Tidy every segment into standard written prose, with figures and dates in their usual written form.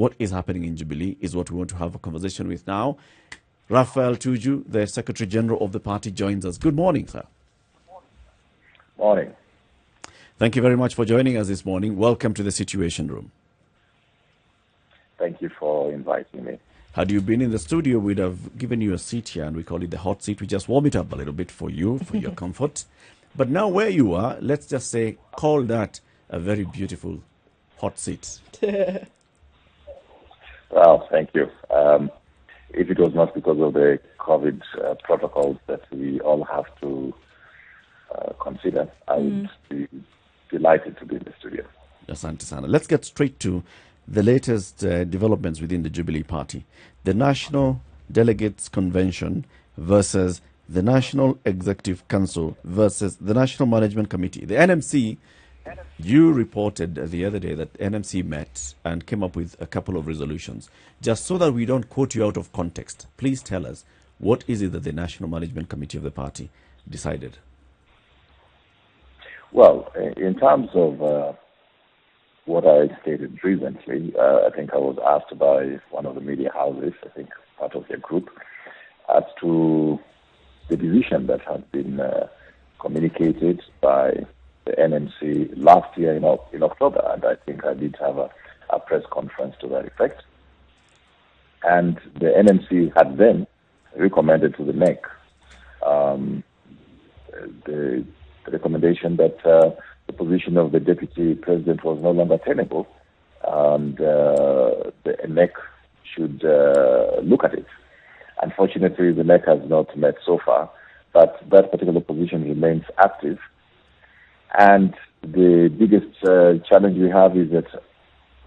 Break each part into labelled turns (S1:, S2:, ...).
S1: what is happening in Jubilee is what we want to have a conversation with now. Raphael Tuju, the Secretary General of the party, joins us. Good morning, sir.
S2: Morning.
S1: Thank you very much for joining us this morning. Welcome to the Situation Room.
S2: Thank you for inviting me.
S1: Had you been in the studio, we'd have given you a seat here, and we call it the hot seat. We just warm it up a little bit for you, for your comfort. But now where you are, let's just say, call that a very beautiful hot seat.
S2: Well, thank you. If it was not because of the COVID protocols that we all have to consider, I would be delighted to be in the studio.
S1: Asante sana. Let's get straight to the latest developments within the Jubilee Party. The National Delegates Convention versus the National Executive Council versus the National Management Committee. The NMC, you reported the other day that NMC met and came up with a couple of resolutions. Just so that we don't quote you out of context, please tell us, what is it that the National Management Committee of the party decided?
S2: Well, in terms of what I stated recently, I think I was asked by one of the media houses, I think part of their group, as to the decision that has been communicated by the NMC last year in October, and I think I did have a press conference to that effect. And the NMC had then recommended to the NEC the recommendation that the position of the deputy president was no longer tenable, and the NEC should look at it. Unfortunately, the NEC has not met so far, but that particular position remains active. And the biggest challenge we have is that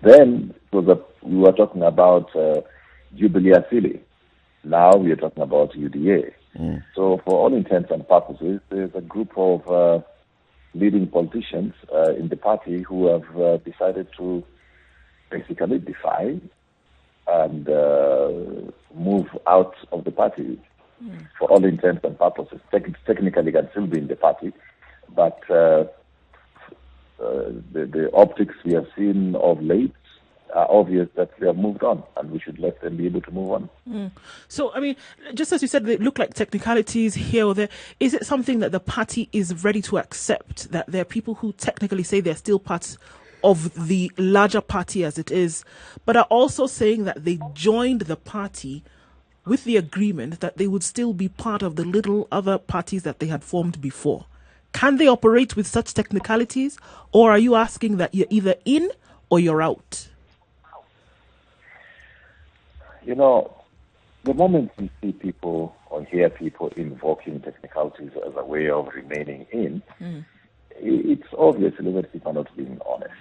S2: then we were talking about Jubilee Asili. Now we are talking about UDA. So for all intents and purposes, there's a group of leading politicians in the party who have decided to basically defy and move out of the party. For all intents and purposes. Technically can still be in the party, but the optics we have seen of late are obvious that they have moved on, and we should let them be able to move on.
S3: So, I mean, just as you said, they look like technicalities here or there. Is it something that the party is ready to accept, that there are people who technically say they're still part of the larger party as it is, but are also saying that they joined the party with the agreement that they would still be part of the little other parties that they had formed before? Can they operate with such technicalities, or are you asking that you're either in or you're out?
S2: You know, the moment we see people or hear people invoking technicalities as a way of remaining in, it's obviously that people are not being honest.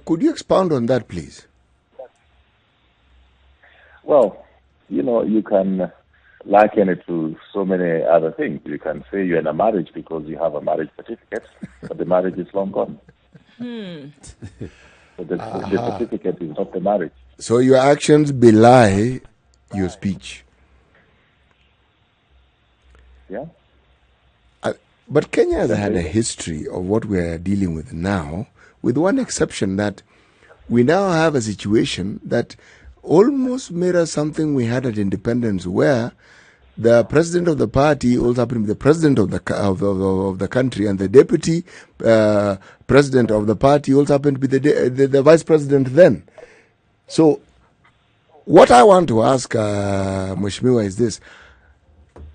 S4: Could you expound on that, please?
S2: Well, you know, you can liken it to so many other things. You can say you're in a marriage because you have a marriage certificate, but the marriage is long gone. So the certificate is not the marriage.
S4: So your actions belie your speech.
S2: Yeah.
S4: But Kenya has had a history of what we are dealing with now, with one exception, that we now have a situation that almost mirrors something we had at independence, where the president of the party also happened to be the president of the country, and the deputy president of the party also happened to be the vice president then. So what I want to ask Mheshimiwa is this: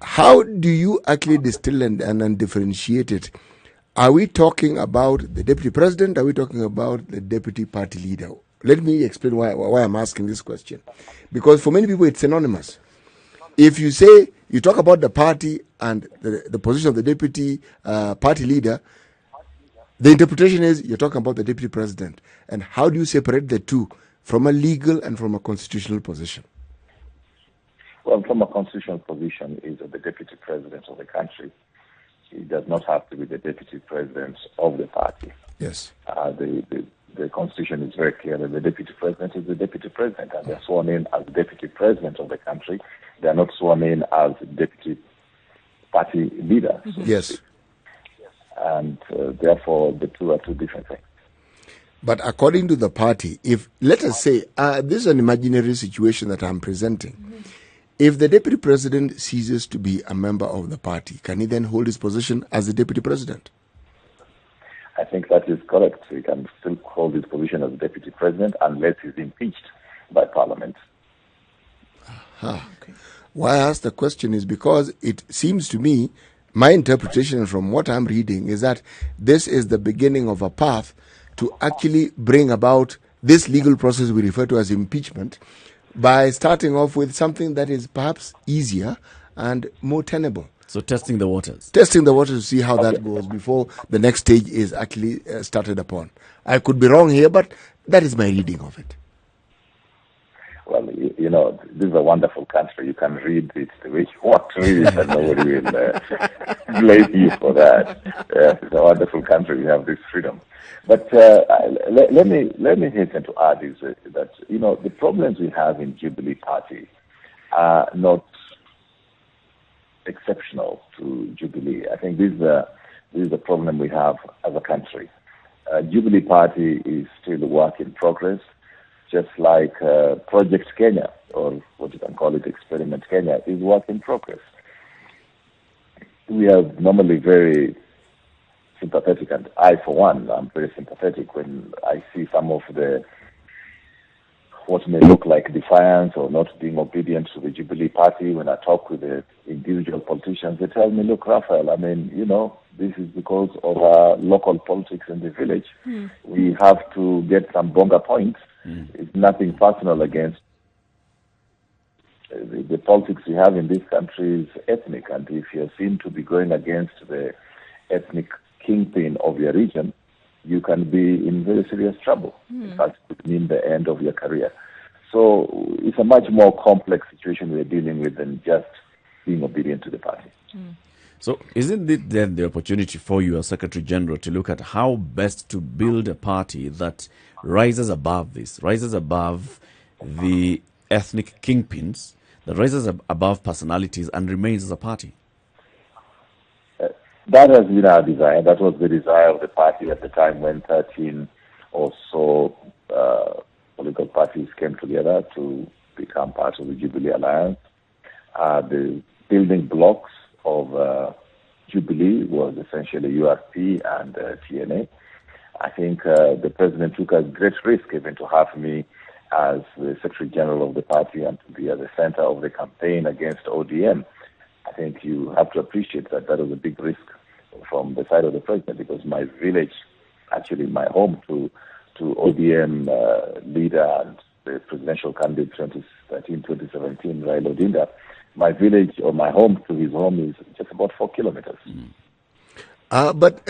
S4: how do you actually distill and differentiate it? Are we talking about the deputy president? Are we talking about the deputy party leader? Let me explain why I'm asking this question. Because for many people, it's synonymous. If you say, you talk about the party and the position of the deputy party leader, the interpretation is you're talking about the deputy president. And how do you separate the two from a legal and from a constitutional position?
S2: Well, from a constitutional position is the deputy president of the country. It does not have to be the deputy president of the party.
S4: Yes.
S2: The Constitution is very clear that the deputy president is the deputy president, and they're sworn in as deputy president of the country. They're not sworn in as deputy party leader.
S4: Yes.
S2: And therefore, the two are two different things.
S4: But according to the party, if, let us say, this is an imaginary situation that I'm presenting. If the deputy president ceases to be a member of the party, can he then hold his position as the deputy president?
S2: I think that is correct. He can still hold his position as deputy president unless he's impeached by parliament.
S4: Okay. Why I ask the question is because it seems to me, my interpretation from what I'm reading is that this is the beginning of a path to actually bring about this legal process we refer to as impeachment by starting off with something that is perhaps easier and more tenable.
S1: So testing the waters.
S4: Testing the waters to see how that goes before the next stage is actually started upon. I could be wrong here, but that is my reading of it.
S2: Well, you know, this is a wonderful country. You can read it the way you want to read it, and nobody will blame you for that. It's a wonderful country. We have this freedom. But let me hasten to add is that, you know, the problems we have in Jubilee Party are not exceptional to Jubilee. I think this is a problem we have as a country. Jubilee Party is still a work in progress, just like Project Kenya, or what you can call it, Experiment Kenya, is work in progress. We are normally very sympathetic, and I, for one, I'm very sympathetic when I see some of the what may look like defiance or not being obedient to the Jubilee Party. When I talk with the individual politicians, they tell me, look, Raphael, I mean, you know, this is because of our local politics in the village. We have to get some bonga points. It's nothing personal against the politics we have in this country is ethnic, and if you seem to be going against the ethnic kingpin of your region, you can be in very serious trouble. In fact, it could mean the end of your career. So it's a much more complex situation we're dealing with than just being obedient to the party.
S1: So isn't it then the opportunity for you as Secretary General to look at how best to build a party that rises above this, rises above the ethnic kingpins, that rises above personalities and remains as a party?
S2: That has been our desire. That was the desire of the party at the time when 13 or so political parties came together to become part of the Jubilee Alliance. The building blocks of Jubilee was essentially URP and TNA. I think the president took a great risk even to have me as the Secretary General of the party and to be at the center of the campaign against ODM. I think you have to appreciate that that was a big risk from the side of the president, because my village, actually my home to ODM leader and the presidential candidate 2013-2017, Raila Odinga, my village or my home to his home is just about 4 kilometers.
S4: But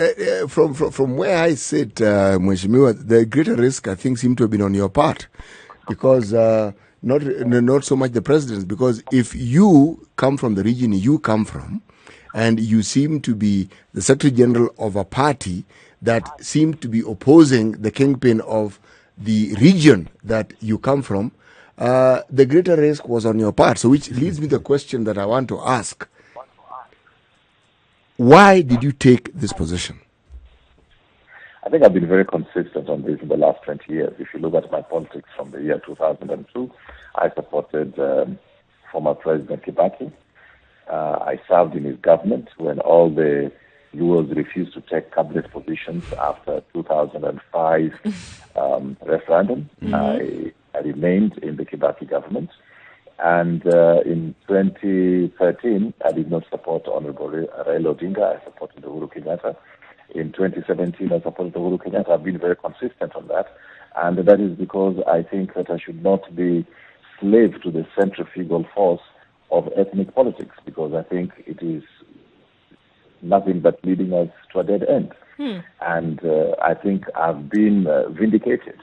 S4: from where I sit, Mheshimiwa, the greater risk I think seemed to have been on your part, because not so much the president's, because if you come from the region you come from, and you seem to be the Secretary General of a party that seemed to be opposing the kingpin of the region that you come from, the greater risk was on your part. So which leads me to the question that I want to ask. Why did you take this position?
S2: I think I've been very consistent on this in the last 20 years. If you look at my politics from the year 2002, I supported former President Kibaki. I served in his government when all the Luos refused to take cabinet positions after 2005 referendum. I remained in the Kibaki government. And in 2013, I did not support Honorable Raila Odinga. I supported Uhuru Kenyatta. In 2017, I supported Uhuru Kenyatta. I've been very consistent on that. And that is because I think that I should not be slave to the centrifugal force of ethnic politics, because I think it is nothing but leading us to a dead end. And I think I've been vindicated.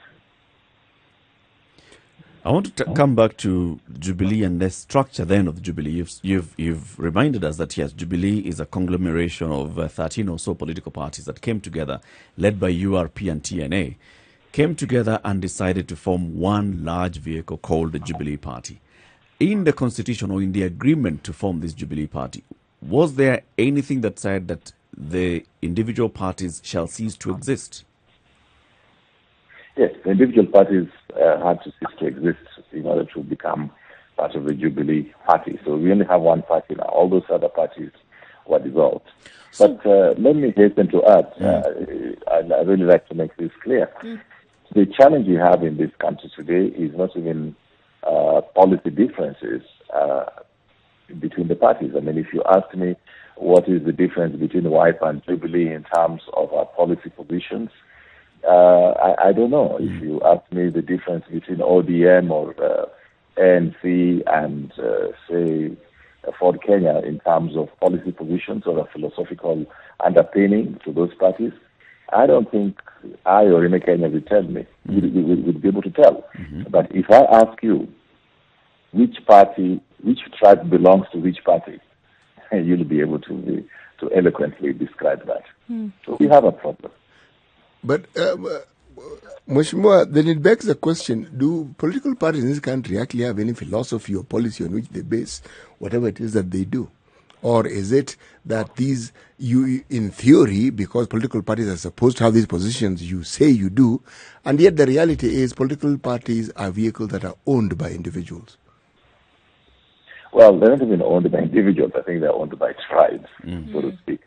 S1: I want to come back to Jubilee and the structure then of the Jubilee. You've reminded us that, yes, Jubilee is a conglomeration of 13 or so political parties that came together, led by URP and TNA, came together and decided to form one large vehicle called the Jubilee Party. In the constitution or in the agreement to form this Jubilee Party, was there anything that said that the individual parties shall cease to exist?
S2: Yes, the individual parties had to cease to exist in order to become part of the Jubilee party. So we only have one party now. All those other parties were dissolved.
S3: So,
S2: But let me hasten to add, I really like to make this clear. The challenge we have in this country today is not even policy differences between the parties. I mean, if you ask me what is the difference between Wiper and Jubilee in terms of our policy positions, I don't know. If you ask me the difference between ODM or ANC and, say, Ford Kenya in terms of policy positions or a philosophical underpinning to those parties, I don't think I or Rene Kenya would tell me, would be able to tell. But if I ask you which party, which tribe belongs to which party, you'll be able to eloquently describe that. So we have a problem.
S4: But, Mheshimiwa, then it begs the question, do political parties in this country actually have any philosophy or policy on which they base whatever it is that they do? Or is it that these, you, in theory, because political parties are supposed to have these positions, you say you do, and yet the reality is political parties are vehicles that are owned by individuals?
S2: Well, they're not even owned by individuals. I think they're owned by tribes, so to speak.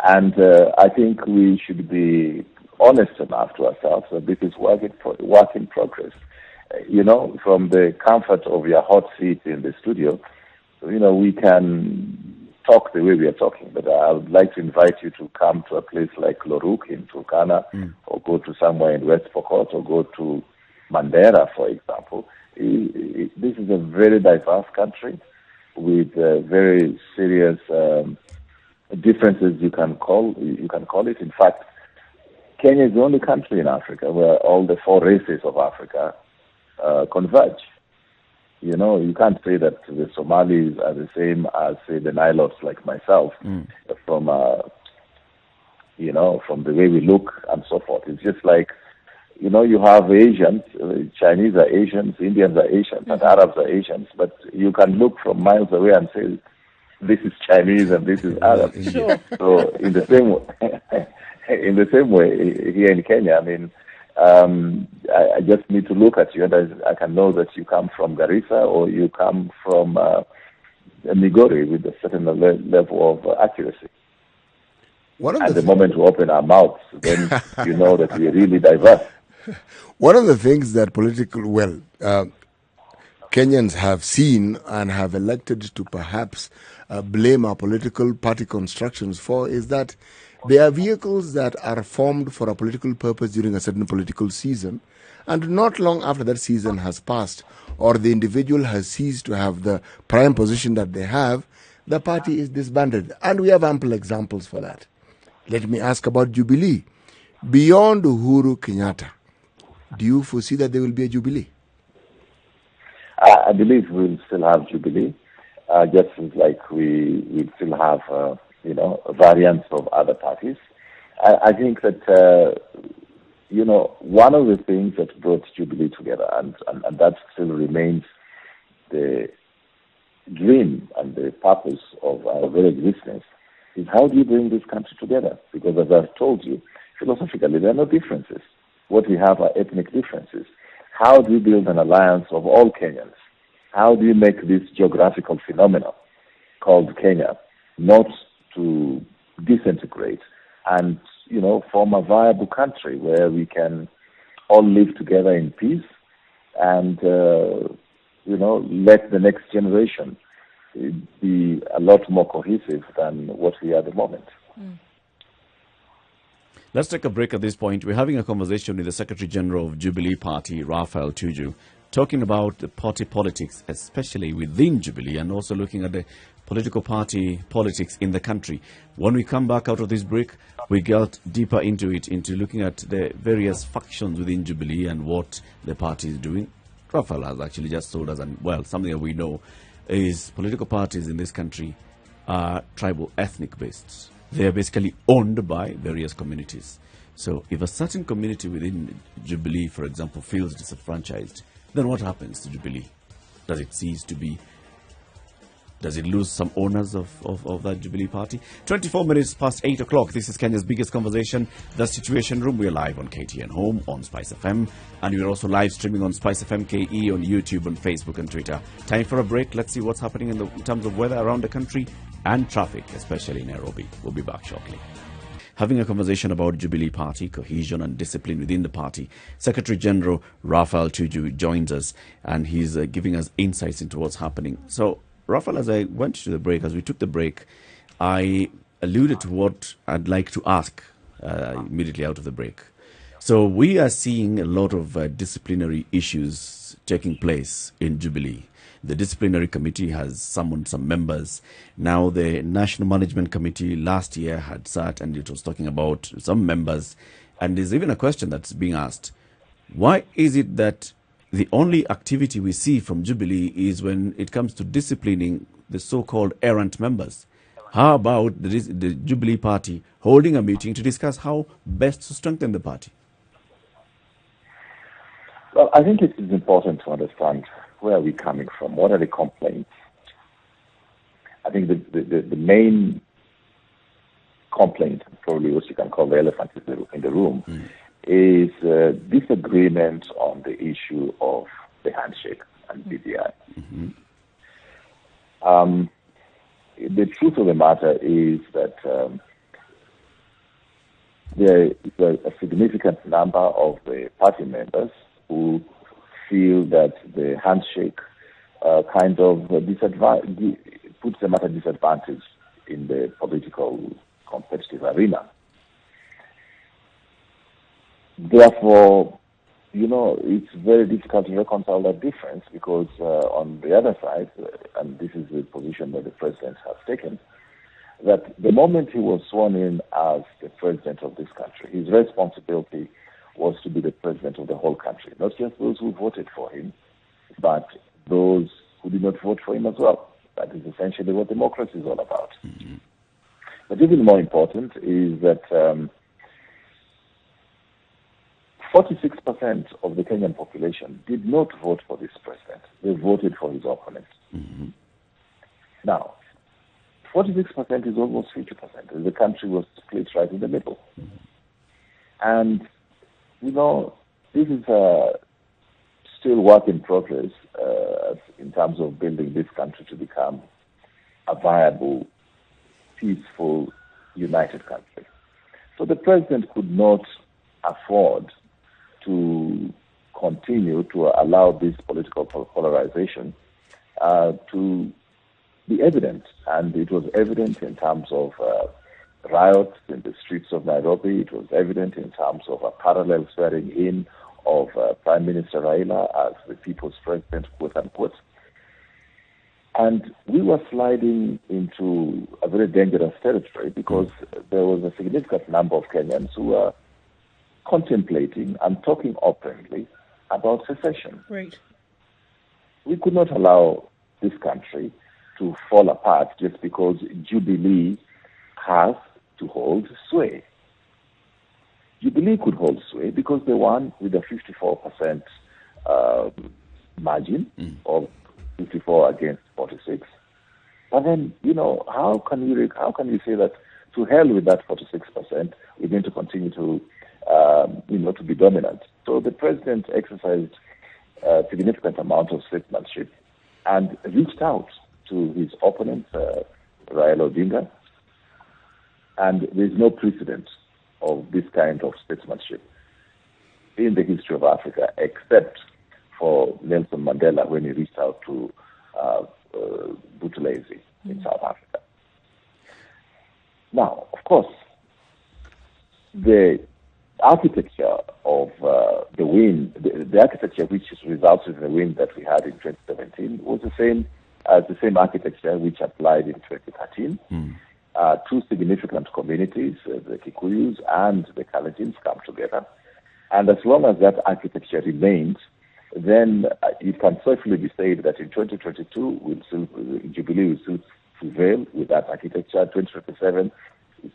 S2: And I think we should be honest enough to ourselves that this is work in progress. You know, from the comfort of your hot seat in the studio, you know, we can talk the way we are talking, but I would like to invite you to come to a place like Loruk in Turkana, or go to somewhere in West Pokot, or go to Mandera, for example. This is a very diverse country with very serious differences, you can call it. In fact, Kenya is the only country in Africa where all the four races of Africa converge. You know, you can't say that the Somalis are the same as, say, the Nilots like myself, from the way we look and so forth. It's just like, you know, you have Asians, Chinese are Asians, Indians are Asians, and Arabs are Asians, but you can look from miles away and say, this is Chinese and this is Arab.
S3: Sure.
S2: So in the same way, here in Kenya, I mean, I just need to look at you and I can know that you come from Garissa or you come from Migori with a certain level of accuracy. At the moment we open our mouths, then you know that we're really diverse.
S4: One of the things that Kenyans have seen and have elected to perhaps blame our political party constructions for is that they are vehicles that are formed for a political purpose during a certain political season, and not long after that season has passed or the individual has ceased to have the prime position that they have, the party is disbanded. And we have ample examples for that. Let me ask about Jubilee. Beyond Uhuru Kenyatta, do you foresee that there will be a Jubilee?
S2: I believe we'll still have Jubilee, just like we still have, variants of other parties. I think that, one of the things that brought Jubilee together, and that still remains the dream and the purpose of our very existence, is how do you bring this country together? Because as I've told you, philosophically, there are no differences. What we have are ethnic differences. How do you build an alliance of all Kenyans? How do you make this geographical phenomenon called Kenya not to disintegrate and, form a viable country where we can all live together in peace and, let the next generation be a lot more cohesive than what we are at the moment.
S1: Let's take a break at this point. We're having a conversation with the Secretary General of Jubilee Party, Raphael Tuju, talking about the party politics, especially within Jubilee, and also looking at the political party politics in the country. When we come back out of this break, we get deeper into looking at the various factions within Jubilee and what the party is doing. Raphael has actually just told us, something that we know is political parties in this country are tribal, ethnic based. They are basically owned by various communities. So if a certain community within Jubilee, for example, feels disenfranchised, then what happens to Jubilee? Does it cease to be Does it lose some owners of that Jubilee party? 24 minutes past 8 o'clock. This is Kenya's biggest conversation, The Situation Room. We're live on KTN Home, on Spice FM, and we're also live streaming on Spice FM KE, on YouTube, on Facebook and Twitter. Time for a break. Let's see what's happening in terms of weather around the country and traffic, especially in Nairobi. We'll be back shortly. Having a conversation about Jubilee Party, cohesion and discipline within the party, Secretary General Raphael Tuju joins us, and he's giving us insights into what's happening. So, Raphael, as I went to the break, as we took the break, I alluded to what I'd like to ask immediately out of the break. So we are seeing a lot of disciplinary issues taking place in Jubilee. The disciplinary committee has summoned some members. Now the National Management Committee last year had sat and it was talking about some members. And there's even a question that's being asked. Why is it that the only activity we see from Jubilee is when it comes to disciplining the so-called errant members? How about the Jubilee Party holding a meeting to discuss how best to strengthen the party?
S2: Well, I think it is important to understand where we're coming from. What are the complaints? I think the main complaint, probably what you can call the elephant in the room, is disagreement on the issue of the handshake and BDI. The truth of the matter is that there is a significant number of the party members who feel that the handshake kind of puts them at a disadvantage in the political competitive arena. Therefore, it's very difficult to reconcile that difference because on the other side, and this is the position that the president has taken, that the moment he was sworn in as the president of this country, his responsibility was to be the president of the whole country, not just those who voted for him, but those who did not vote for him as well. That is essentially what democracy is all about. But even more important is that 46% of the Kenyan population did not vote for this president. They voted for his opponent. Now, 46% is almost 50%. The country was split right in the middle. And, this is still work in progress in terms of building this country to become a viable, peaceful, united country. So the president could not afford to continue to allow this political polarization to be evident. And it was evident in terms of riots in the streets of Nairobi. It was evident in terms of a parallel swearing in of Prime Minister Raila as the people's president, quote unquote. And we were sliding into a very dangerous territory because there was a significant number of Kenyans who were contemplating and talking openly about secession.
S3: Right.
S2: We could not allow this country to fall apart just because Jubilee has to hold sway. Jubilee could hold sway because they won with a 54% margin of 54 against 46. But then, how can you say that to hell with that 46%, we're going to continue to to be dominant? So the president exercised a significant amount of statesmanship and reached out to his opponent, Raila Odinga. And there's no precedent of this kind of statesmanship in the history of Africa, except for Nelson Mandela when he reached out to Buthelezi in South Africa. Now, of course, the architecture of the win, the architecture which resulted in the win that we had in 2017 was the same as the same architecture which applied in 2013. Two significant communities, the Kikuyus and the Kalejins, come together. And as long as that architecture remains, then it can safely be said that in 2022, Jubilee will still prevail with that architecture. 2027,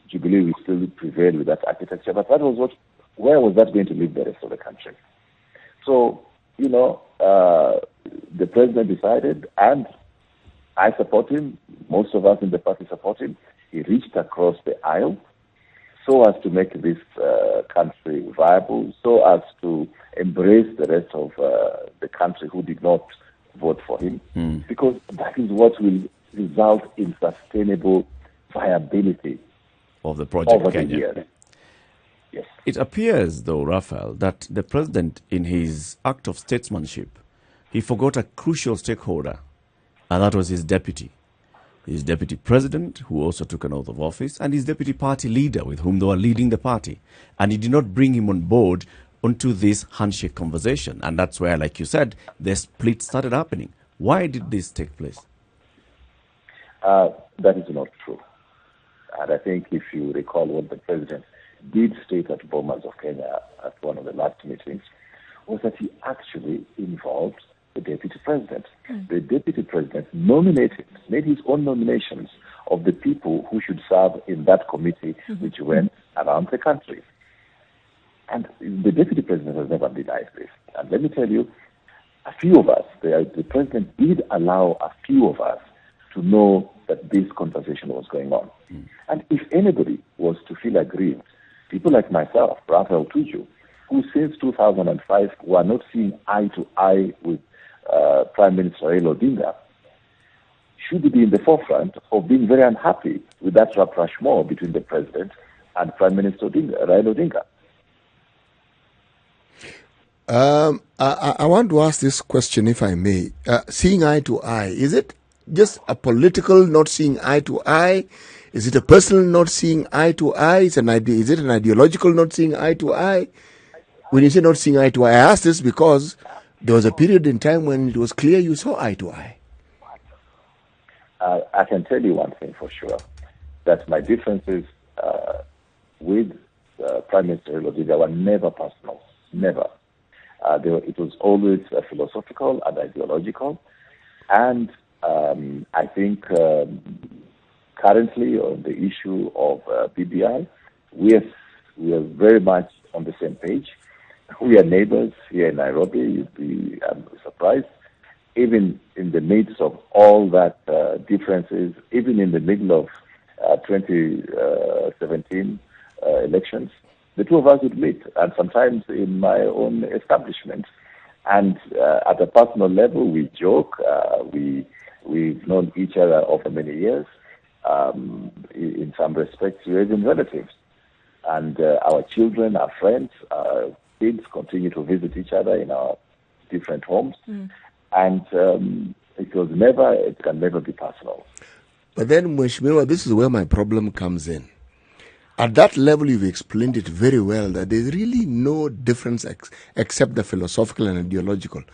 S2: Jubilee will still prevail with that architecture. But where was that going to leave the rest of the country? So, the president decided, and I support him. Most of us in the party support him. He reached across the aisle so as to make this country viable, so as to embrace the rest of the country who did not vote for him, because that is what will result in sustainable viability
S1: of the project
S2: over
S1: Kenya.
S2: the years. Yes.
S1: It appears, though, Raphael, that the president, in his act of statesmanship, he forgot a crucial stakeholder, and that was his deputy president, who also took an oath of office, and his deputy party leader, with whom they were leading the party. And he did not bring him on board onto this handshake conversation. And that's where, like you said, the split started happening. Why did this take place?
S2: That is not true. And I think if you recall what the president did state at Bomas of Kenya at one of the last meetings, was that he actually involved the deputy president. The deputy president made his own nominations of the people who should serve in that committee, which went around the country. And the deputy president has never denied this. And let me tell you, a few of us, the president did allow a few of us to know that this conversation was going on. And if anybody was to feel aggrieved, people like myself, Raphael Tuju, who since 2005 were not seeing eye to eye with Prime Minister Raila Odinga, should be in the forefront of being very unhappy with that rapprochement between the president and Prime Minister Raila Odinga.
S4: I want to ask this question, if I may. Seeing eye to eye, is it just a political not seeing eye to eye? Is it a personal not seeing eye to eye? Is it an ideological not seeing eye to eye? When you say not seeing eye to eye, I ask this because there was a period in time when it was clear you saw eye to eye.
S2: I can tell you one thing for sure, that my differences with Prime Minister Odinga were never personal, never. It was always philosophical and ideological. And I think currently on the issue of BBI, we are very much on the same page. We are neighbors here in Nairobi. You'd be surprised. Even in the midst of all that differences, even in the middle of 2017 elections, the two of us would meet, and sometimes in my own establishment. And at a personal level, we joke. We've known each other over many years. In some respects, we're even relatives. And our children, our friends, our kids continue to visit each other in our different homes. And it can never be personal.
S4: But then, Mheshimiwa, this is where my problem comes in. At that level, you've explained it very well, that there's really no difference except the philosophical and ideological.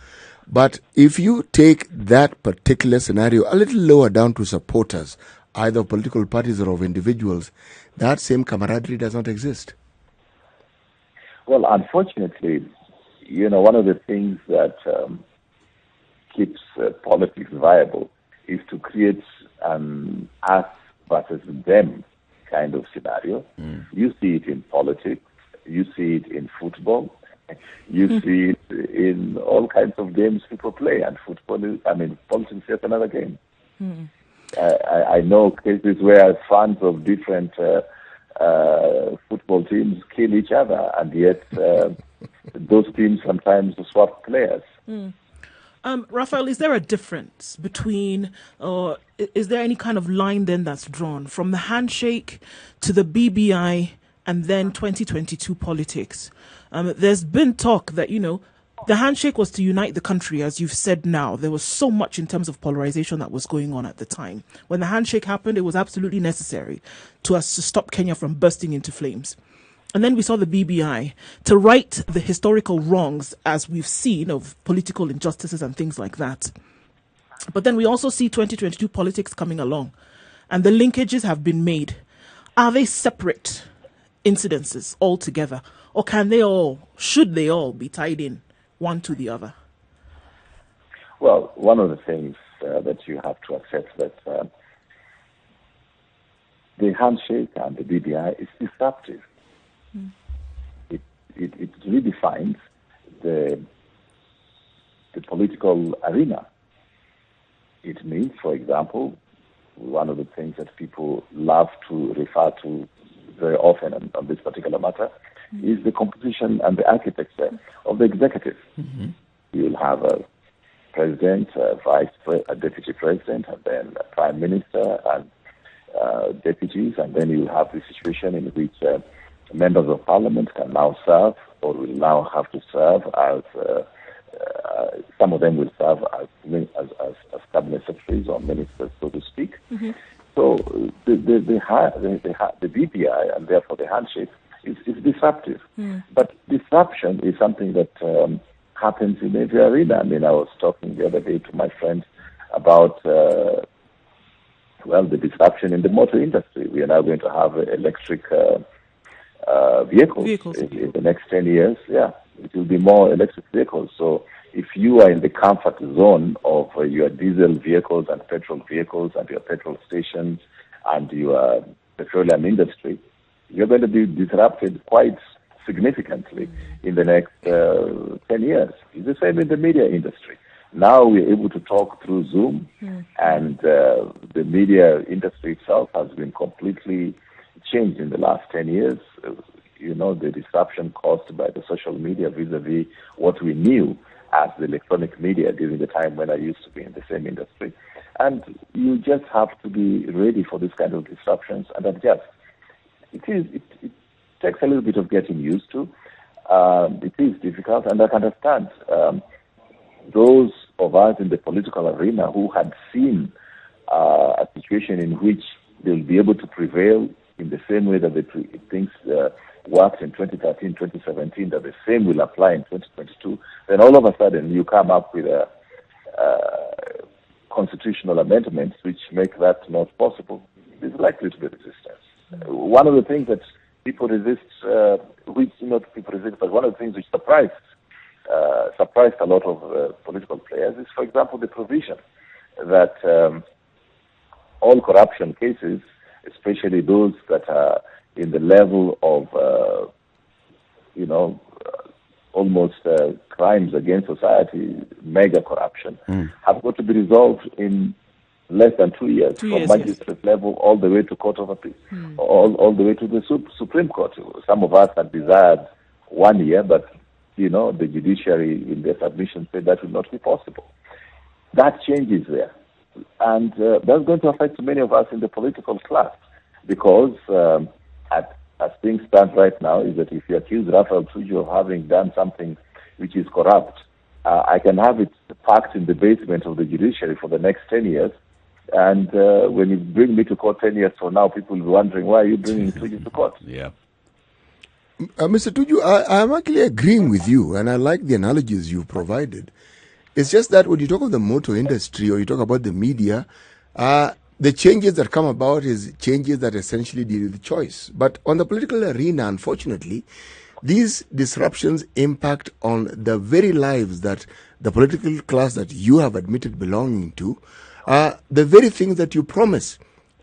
S4: But if you take that particular scenario a little lower down to supporters, either of political parties or of individuals, that same camaraderie does not exist.
S2: Well, unfortunately, one of the things that keeps politics viable is to create an us versus them kind of scenario. You see it in politics, you see it in football, you see it in all kinds of games people play, and politics is just another game. I know cases where fans of different football teams kill each other, and yet those teams sometimes swap players.
S3: Raphael, is there a difference between, or is there any kind of line then that's drawn from the handshake to the BBI and then 2022 politics? There's been talk that, the handshake was to unite the country, as you've said now. There was so much in terms of polarization that was going on at the time. When the handshake happened, it was absolutely necessary to stop Kenya from bursting into flames. And then we saw the BBI to right the historical wrongs, as we've seen, of political injustices and things like that. But then we also see 2022 politics coming along, and the linkages have been made. Are they separate incidences altogether, or should they all be tied in one to the other?
S2: Well, one of the things that you have to accept that the handshake and the BBI is disruptive. It redefines the political arena. It means, for example, one of the things that people love to refer to very often on this particular matter is the composition and the architecture of the executive. You'll have a president, a deputy president, and then a prime minister and deputies, and then you have the situation in which members of parliament can now serve or will now have to serve as some of them will serve as cabinet secretaries or ministers, so to speak. So the BPI and therefore the handshake is disruptive. But disruption is something that happens in every arena. I mean, I was talking the other day to my friends about the disruption in the motor industry. We are now going to have electric vehicles in the next 10 years. Yeah, it will be more electric vehicles. So if you are in the comfort zone of your diesel vehicles and petrol vehicles and your petrol stations and your petroleum industry, you're going to be disrupted quite significantly in the next 10 years. It's the same in the media industry. Now we're able to talk through Zoom, and the media industry itself has been completely changed in the last 10 years. The disruption caused by the social media vis-a-vis what we knew as the electronic media during the time when I used to be in the same industry. And you just have to be ready for this kind of disruptions and adjust. It takes a little bit of getting used to. It is difficult, and I can understand those of us in the political arena who had seen a situation in which they'll be able to prevail in the same way that things worked in 2013, 2017, that the same will apply in 2022, then all of a sudden you come up with a constitutional amendments which make that not possible. There's likely to be resistance. One of the things that people resist, which not people resist, but one of the things which surprised a lot of political players is, for example, the provision that all corruption cases, especially those that are in the level of, almost crimes against society, mega corruption, have got to be resolved in less than 2 years, from magistrate level all the way to Court of Appeal, all the way to the Supreme Court. Some of us had desired 1 year, but, the judiciary in their submission said that will not be possible. That changes there. And that's going to affect many of us in the political class, because as things stand right now, is that if you accuse Raphael Tuju of having done something which is corrupt, I can have it packed in the basement of the judiciary for the next 10 years. And when you bring me to court 10 years from now, people will be wondering, why are you bringing Tuju to court?
S1: Yeah.
S4: Mr. Tuju, I'm actually agreeing with you, and I like the analogies you've provided. It's just that when you talk of the motor industry or you talk about the media, the changes that come about is changes that essentially deal with choice. But on the political arena, unfortunately, these disruptions impact on the very lives that the political class that you have admitted belonging to, the very things that you promise.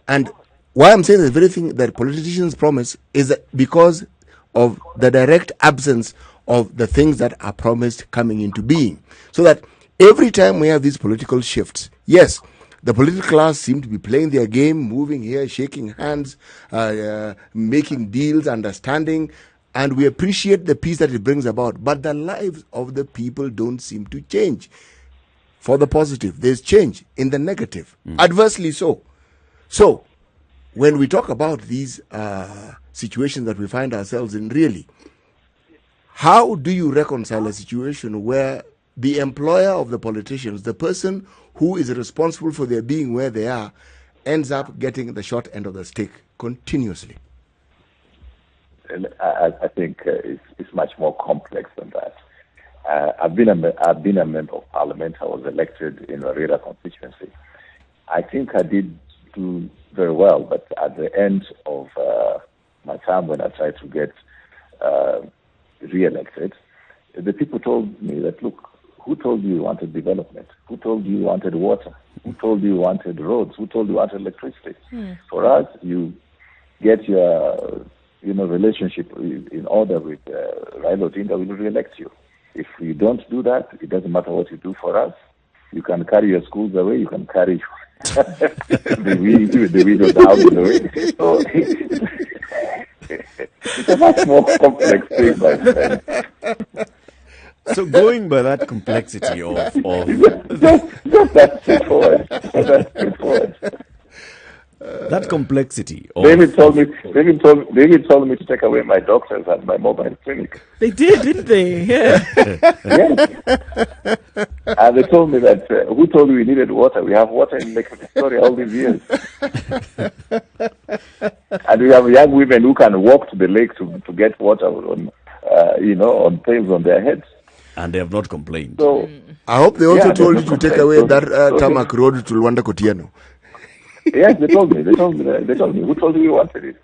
S4: And why I'm saying the very thing that politicians promise is that because of the direct absence of the things that are promised coming into being. So that every time we have these political shifts, yes, the political class seem to be playing their game, moving here, shaking hands, making deals, understanding, and we appreciate the peace that it brings about. But the lives of the people don't seem to change. For the positive, there's change. In the negative, adversely so. So, when we talk about these situations that we find ourselves in, really, how do you reconcile a situation where the employer of the politicians, the person who is responsible for their being where they are, ends up getting the short end of the stick continuously?
S2: And I think it's much more complex than that. I've been a member of parliament. I was elected in Warira constituency. I think I did do very well, but at the end of my term, when I tried to get re-elected, the people told me that, look, who told you wanted development? Who told you wanted water? Who told you wanted roads? Who told you wanted electricity? For us, you get your relationship in order with Raila Odinga, we will re-elect you. If you don't do that, it doesn't matter what you do for us, You can carry your schools away. You can carry the widows houses away. So it's a much more complex thing, my friend.
S1: So going by that complexity of
S2: Just that straightforward. That's straightforward.
S1: that complexity of
S2: David told me to take away my doctors and my mobile clinic.
S3: They did, didn't they? Yeah.
S2: Yes. And they told me that, who told you we needed water? We have water in Lake Victoria all these years. And we have young women who can walk to the lake to get water on, on pails on their heads.
S1: and they have not complained.
S2: So
S4: I hope they also told you to take away that
S2: So
S4: tarmac road to Luanda Kotiano.
S2: yes, they told me. Who told you we wanted it?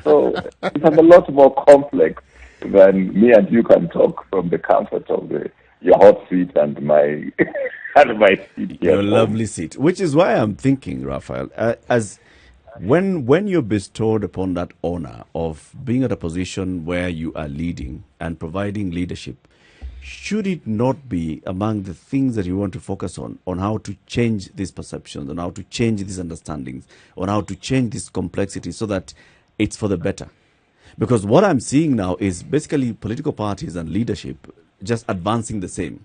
S2: So it's a lot more complex than me and you can talk from the comfort of your hot seat and my seat here.
S1: Your lovely seat, which is why I'm thinking, Raphael, as when you're bestowed upon that honor of being at a position where you are leading and providing leadership, should it not be among the things that you want to focus on how to change these perceptions, on how to change these understandings, on how to change this complexity so that it's for the better? Because what I'm seeing now is basically political parties and leadership just advancing the same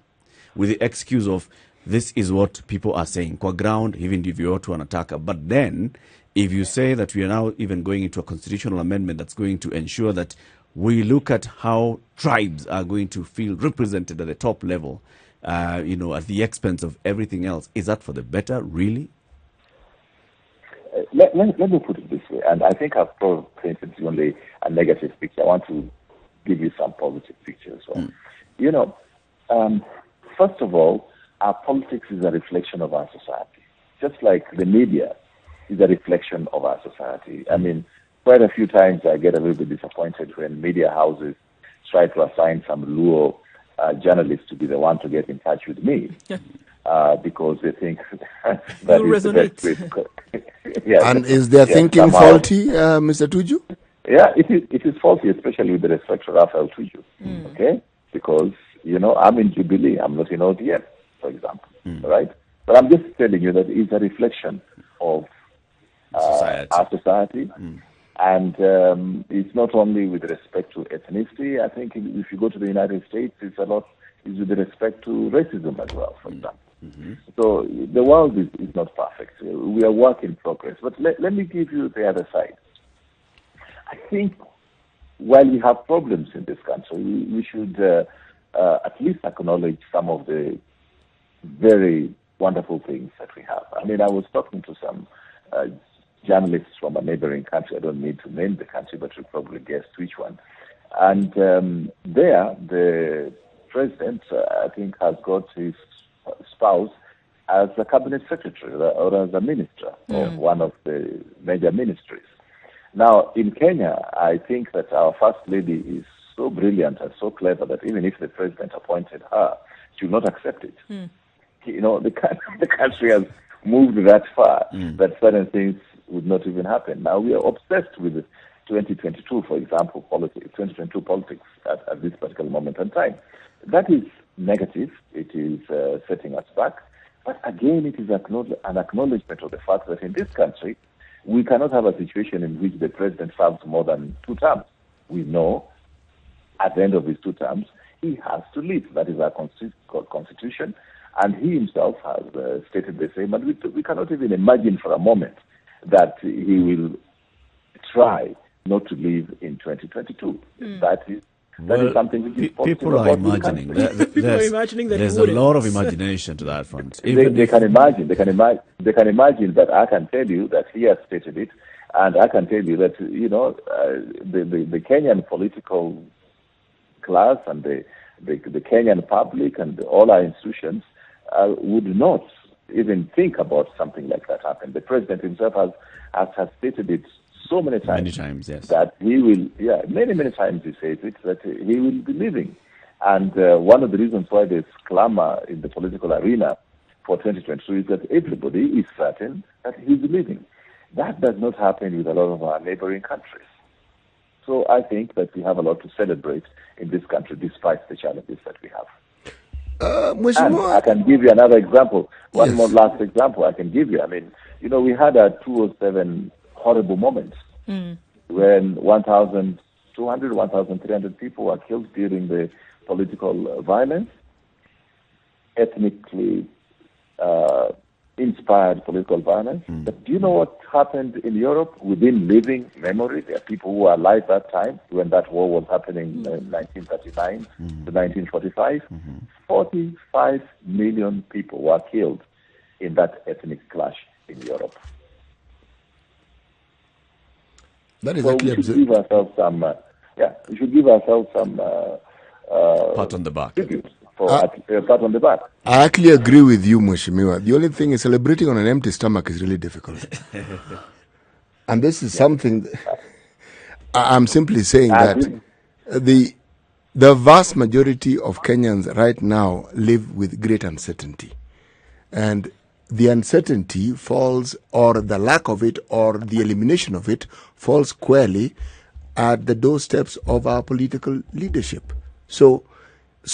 S1: with the excuse of this is what people are saying, qua ground, even if you are to an attacker. But then if you say that we are now even going into a constitutional amendment that's going to ensure that we look at how tribes are going to feel represented at the top level, at the expense of everything else. Is that for the better, really?
S2: Let me put it this way, and I think I've painted only a negative picture. I want to give you some positive pictures. So, first of all, our politics is a reflection of our society, just like the media is a reflection of our society. I mean, quite a few times I get a little bit disappointed when media houses try to assign some Luo journalist to be the one to get in touch with me because they think that is the best way to
S4: And is their thinking
S2: somehow
S4: faulty, Mr. Tuju?
S2: Yeah, it is faulty, especially with respect to Raphael Tuju. Okay? Because, I'm in Jubilee, I'm not in ODM, for example. Right? But I'm just telling you that it's a reflection of our society. And it's not only with respect to ethnicity. I think if you go to the United States, it's with respect to racism as well, for example. So the world is not perfect. We are work in progress. But let me give you the other side. I think while we have problems in this country, we should at least acknowledge some of the very wonderful things that we have. I mean, I was talking to some journalists from a neighboring country. I don't need to name the country, but you'll probably guess which one. And there, the president, I think, has got his spouse as a cabinet secretary or as a minister of one of the major ministries. Now, in Kenya, I think that our first lady is so brilliant and so clever that even if the president appointed her, she will not accept it. The country has moved that far that certain things would not even happen. Now, we are obsessed with 2022, for example, 2022 politics at this particular moment in time. That is negative. It is setting us back. But again, it is an acknowledgement of the fact that in this country, we cannot have a situation in which the president serves more than 2 terms. We know at the end of his 2 terms, he has to leave. That is our constitution. And he himself has stated the same. And we cannot even imagine for a moment that he will try not to leave in 2022. That is something which is
S1: people are imagining. There's a lot of imagination to that front.
S2: They can imagine. They can imagine that I can tell you that he has stated it, and I can tell you that the Kenyan political class and the Kenyan public and all our institutions would not even think about something like that happen. The president himself has stated it so many times.
S1: Many times, yes.
S2: That he will, many times he says it, that he will be leaving. And one of the reasons why there's clamor in the political arena for 2022 is that everybody is certain that he's leaving. That does not happen with a lot of our neighboring countries. So I think that we have a lot to celebrate in this country despite the challenges that we have. And I
S4: Mheshimiwa,
S2: can give you another example. One
S4: Yes.
S2: more last example I can give you. I mean, we had a 207 horrible moments when 1,200, 1,300 people were killed during the political violence, ethnically inspired political violence. But do you know what happened in Europe within living memory? There are people who were alive that time when that war was happening in 1939 to 1945. 45 million people were killed in that ethnic clash in Europe.
S4: that is
S2: So
S4: actually
S2: we should
S4: absurd.
S2: give ourselves some, we should give ourselves some
S1: Pat on the back.
S2: tribute for a pat on the back.
S4: I actually agree with you, Mheshimiwa. The only thing is celebrating on an empty stomach is really difficult. And this is something I'm simply saying
S2: I
S4: that
S2: agree.
S4: the vast majority of Kenyans right now live with great uncertainty. And the uncertainty falls, or the lack of it, or the elimination of it, falls squarely at the doorsteps of our political leadership. So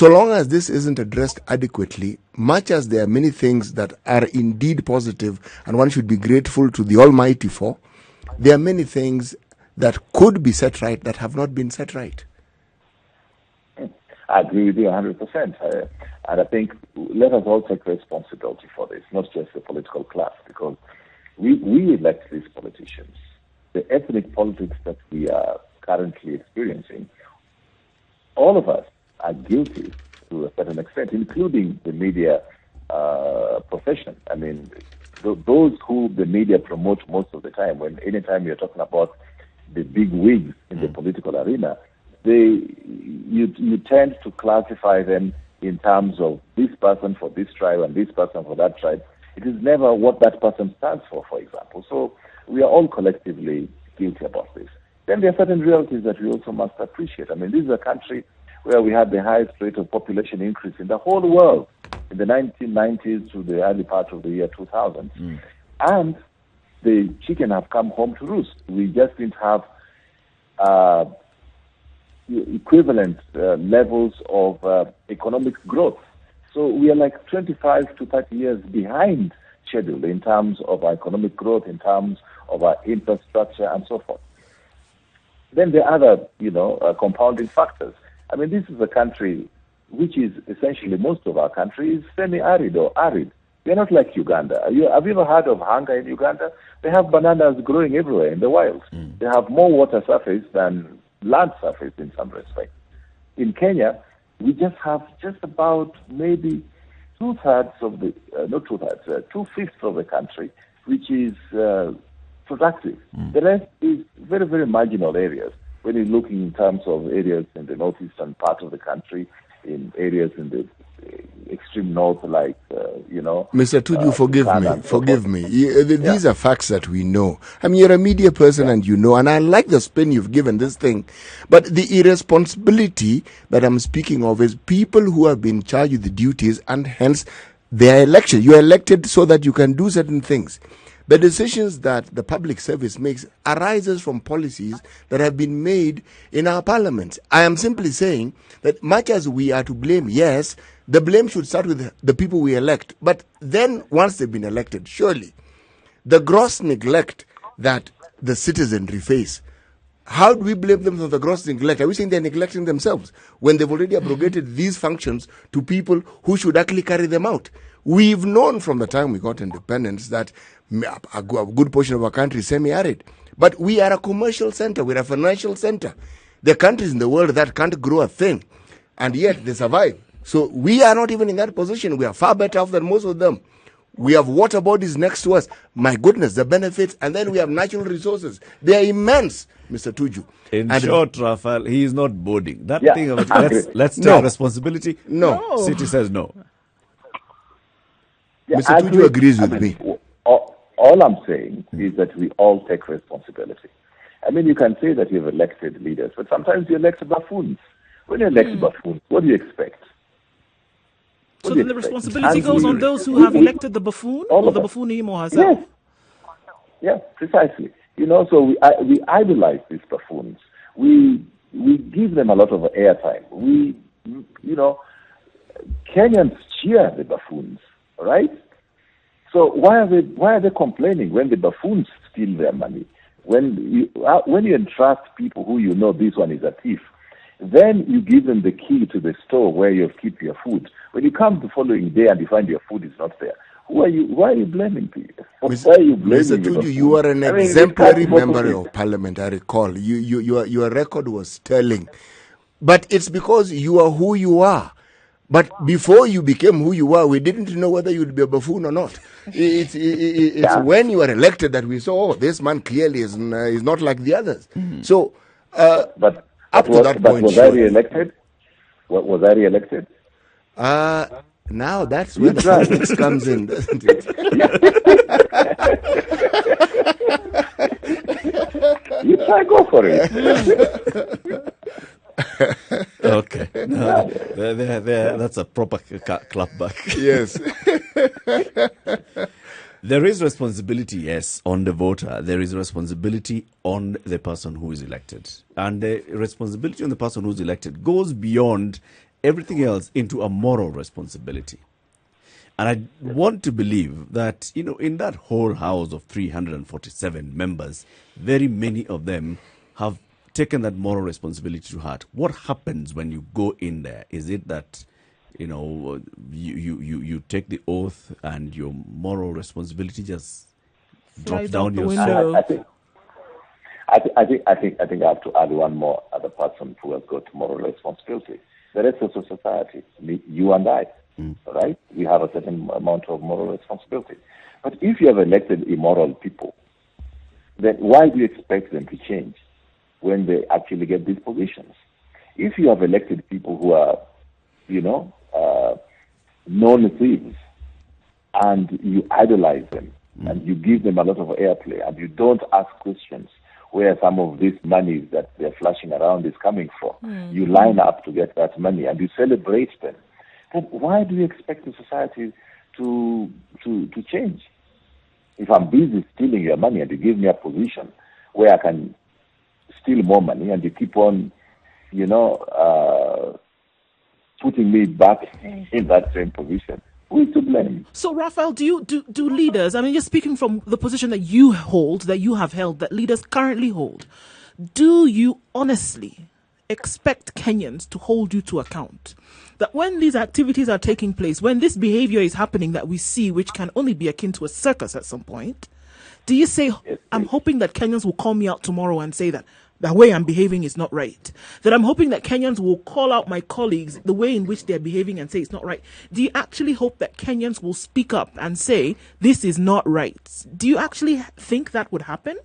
S4: long as this isn't addressed adequately, much as there are many things that are indeed positive and one should be grateful to the Almighty for, there are many things that could be set right that have not been set right.
S2: I agree with you 100%. And I think let us all take responsibility for this, not just the political class, because we elect these politicians. The ethnic politics that we are currently experiencing, all of us are guilty to a certain extent, including the media profession. I mean, those who the media promote most of the time, anytime you're talking about the big wigs in the political arena, you tend to classify them in terms of this person for this tribe and this person for that tribe. It is never what that person stands for example. So we are all collectively guilty about this. Then there are certain realities that we also must appreciate. I mean, this is a country where we had the highest rate of population increase in the whole world in the 1990s to the early part of the year 2000. And the chicken have come home to roost. We just didn't have equivalent levels of economic growth. So we are like 25 to 30 years behind schedule in terms of our economic growth, in terms of our infrastructure, and so forth. Then there are other, compounding factors. I mean, this is a country which is essentially, most of our country is semi-arid or arid. We are not like Uganda. Have you ever heard of hunger in Uganda? They have bananas growing everywhere in the wild. They have more water surface than land surface in some respects. In Kenya, we just have just about maybe two-thirds of the, not two-thirds, two-fifths of the country, which is productive. The rest is very, very marginal areas. When you're looking in terms of areas in the northeastern part of the country, in areas in the extreme north, like,
S4: Mr. Tuju, forgive me. These are facts that we know. I mean, you're a media person and you know, and I like the spin you've given this thing. But the irresponsibility that I'm speaking of is people who have been charged with the duties and hence they are elected. You are elected so that you can do certain things. The decisions that the public service makes arises from policies that have been made in our parliament. I am simply saying that much as we are to blame, yes, the blame should start with the people we elect. But then once they've been elected, surely the gross neglect that the citizenry face, how do we blame them for the gross neglect? Are we saying they're neglecting themselves when they've already abrogated these functions to people who should actually carry them out? We've known from the time we got independence that a good portion of our country is semi-arid. But we are a commercial center. We're a financial center. There are countries in the world that can't grow a thing, and yet they survive. So we are not even in that position. We are far better off than most of them. We have water bodies next to us. My goodness, the benefits. And then we have natural resources. They are immense, Mr. Tuju.
S1: In short, Raphael, he is not boarding. That thing of let's take responsibility.
S4: No.
S1: City says no.
S2: Yeah,
S4: Mr. Tuju agrees with me.
S2: All I'm saying is that we all take responsibility. I mean, you can say that you've elected leaders, but sometimes you elect buffoons. When you elect buffoons, what do you expect?
S3: So then the responsibility goes on those who have elected the buffoon, or the buffoon him or herself?
S2: Yes, precisely. So we idolize these buffoons. We give them a lot of airtime. Kenyans cheer the buffoons, right? So why are they complaining when the buffoons steal their money? When you entrust people who you know this one is a thief, then you give them the key to the store where you keep your food. When you come the following day and you find your food is not there, why are you blaming people? Why are you blaming
S4: Mr. Tuju, you are an exemplary member of parliament, I recall. Your record was sterling. But it's because you are who you are. But before you became who you are, we didn't know whether you'd be a buffoon or not. It's when you are elected that we saw, this man clearly is not like the others. So,
S2: but
S4: up to that point,
S2: was I re-elected? Was I re-elected?
S4: Now that's where the politics comes in, doesn't it?
S2: You try, go for it.
S1: Okay. No, that's a proper clapback.
S4: Yes.
S1: There is responsibility, yes, on the voter. There is responsibility on the person who is elected. And the responsibility on the person who is elected goes beyond everything else into a moral responsibility. And I want to believe that, in that whole house of 347 members, very many of them have taken that moral responsibility to heart. What happens when you go in there? Is it that, you take the oath and your moral responsibility just drops down your
S3: window?
S2: I think I have to add one more other person who has got moral responsibility. The rest of the society, you and I, right? We have a certain amount of moral responsibility. But if you have elected immoral people, then why do you expect them to change when they actually get these positions? If you have elected people who are, known thieves, and you idolize them, and you give them a lot of airplay, and you don't ask questions where some of this money that they're flashing around is coming from, you line up to get that money, and you celebrate them, then why do you expect the society to change? If I'm busy stealing your money and you give me a position where I can steal more money, and you keep on, putting me back in that same position, who is to blame?
S3: So, Raphael, do leaders, just speaking from the position that you hold, that you have held, that leaders currently hold, do you honestly expect Kenyans to hold you to account? That when these activities are taking place, when this behavior is happening that we see, which can only be akin to a circus at some point, do you say, I'm hoping that Kenyans will call me out tomorrow and say that the way I'm behaving is not right? That I'm hoping that Kenyans will call out my colleagues, the way in which they're behaving, and say it's not right? Do you actually hope that Kenyans will speak up and say, this is not right? Do you actually think that would happen?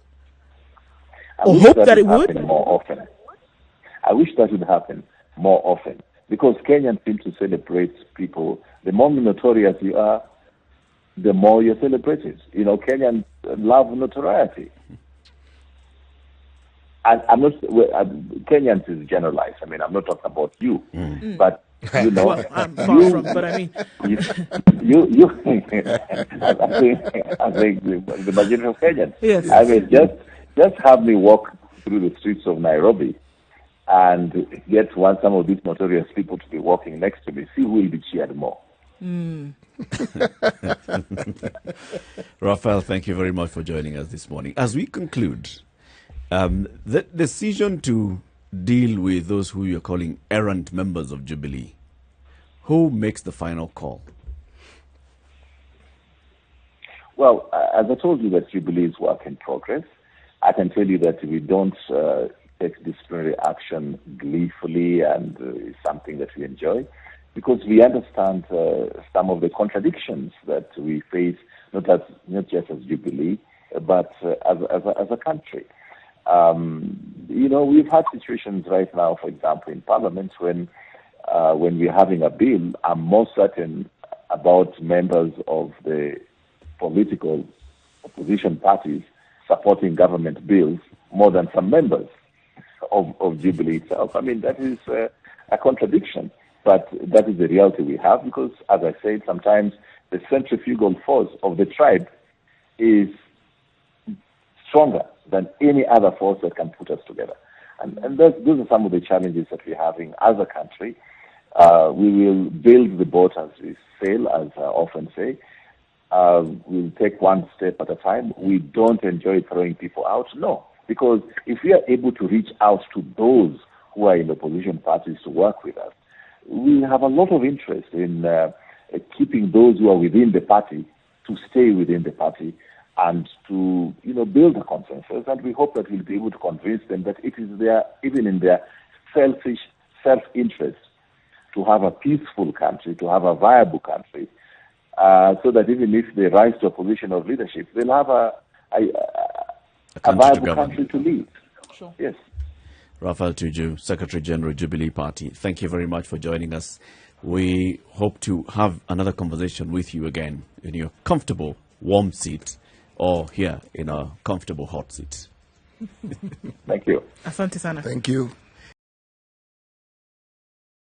S3: Or hope that it would?
S2: More often. I wish that would happen more often, because Kenyans seem to celebrate people. The more notorious you are, the more you're celebrated. Kenyans love notoriety. And I'm not, Kenyans is generalized. I'm not talking about you, but
S3: well, I'm far from, but
S2: you I think the majority of Kenyans.
S3: Yes.
S2: Just have me walk through the streets of Nairobi and get some of these notorious people to be walking next to me. See who will be cheered more.
S1: Raphael, thank you very much for joining us this morning. As we conclude, the decision to deal with those who you're calling errant members of Jubilee, who makes the final call?
S2: Well, as I told you, that Jubilee is work in progress. I can tell you that we don't take disciplinary action gleefully, and it's something that we enjoy, because we understand some of the contradictions that we face, not just as Jubilee, but as a country. We've had situations right now, for example, in Parliament, when we're having a bill, I'm more certain about members of the political opposition parties supporting government bills more than some members of Jubilee itself. That is a contradiction, but that is the reality we have, because, as I said, sometimes the centrifugal force of the tribe is stronger than any other force that can put us together. And those are some of the challenges that we're having as a country. We will build the boat as we sail, as I often say. We'll take one step at a time. We don't enjoy throwing people out, no. Because if we are able to reach out to those who are in opposition parties to work with us, we have a lot of interest in keeping those who are within the party to stay within the party and to, build a consensus. And we hope that we'll be able to convince them that it is even in their selfish self-interest to have a peaceful country, to have a viable country, so that even if they rise to a position of leadership, they'll have a viable country to lead.
S3: Sure.
S2: Yes.
S1: Raphael Tuju, Secretary General, Jubilee Party, thank you very much for joining us. We hope to have another conversation with you again in your comfortable, warm seat or here in a comfortable hot seat.
S2: Thank you.
S3: Asante sana.
S4: Thank you.